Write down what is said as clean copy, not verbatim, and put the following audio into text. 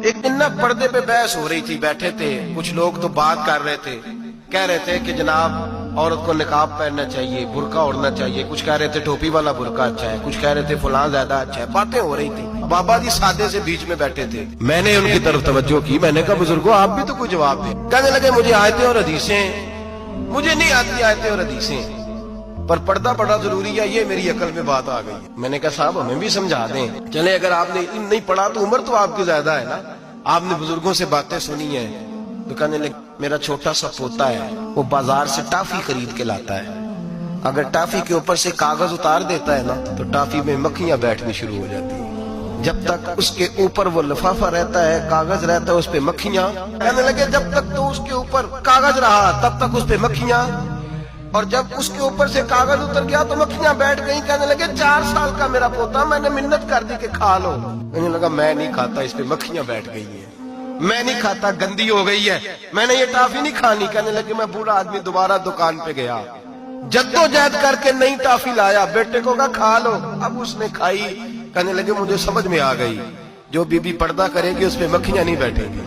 ایک دن نا پردے پہ بحث ہو رہی تھی، بیٹھے تھے کچھ لوگ تو بات کر رہے تھے، کہہ رہے تھے کہ جناب عورت کو نقاب پہننا چاہیے، برقع اوڑھنا چاہیے، کچھ کہہ رہے تھے ٹوپی والا برقع اچھا ہے، کچھ کہہ رہے تھے فلاں زیادہ اچھا ہے، باتیں ہو رہی تھی۔ بابا جی سادے سے بیچ میں بیٹھے تھے، میں نے ان کی طرف توجہ کی، میں نے کہا بزرگوں آپ بھی تو کوئی جواب دیں۔ کہنے لگے مجھے آیتیں اور حدیثیں مجھے نہیں آتی، آیتیں اور حدیثیں، پر پردہ بڑا ضروری ہے، یہ میری عقل میں بات آ گئی۔ میں نے کہا صاحب ہمیں بھی سمجھا دیں، چلے اگر آپ نے علم نہیں پڑھا تو عمر تو آپ کی زیادہ ہے نا، آپ نے بزرگوں سے باتیں سنی ہیں۔ تو کہنے لگے میرا چھوٹا سا پوتا ہے، وہ بازار سے ٹافی خرید کے لاتا ہے، اگر ٹافی کے اوپر سے کاغذ اتار دیتا ہے نا تو ٹافی میں مکھیاں بیٹھنی شروع ہو جاتی ہیں، جب تک اس کے اوپر وہ لفافہ رہتا ہے، کاغذ رہتا ہے، اس پہ مکھیاں۔ کہنے لگے جب تک تو اس کے اوپر کاغذ رہا تب تک اس پہ مکھیاں، اور جب اس کے اوپر سے کاغذ اتر گیا تو مکھیاں بیٹھ گئیں۔ کہنے لگے 4 سال کا میرا پوتا، میں نے منت کر دی کہ کھا لو، کہنے لگا میں نہیں کھاتا، اس پہ مکھیاں بیٹھ گئی ہیں، میں نہیں کھاتا، گندی ہو گئی ہے، میں نے یہ ٹافی نہیں کھانی۔ کہنے لگے میں بوڑھا آدمی دوبارہ دکان پہ گیا، جدوجہد کر کے نئی ٹافی لایا، بیٹے کو کہا کھا لو، اب اس نے کھائی۔ کہنے لگے مجھے سمجھ میں آ گئی، جو بی بی پردہ کرے گی اس پہ مکھیاں نہیں بیٹھیں گی۔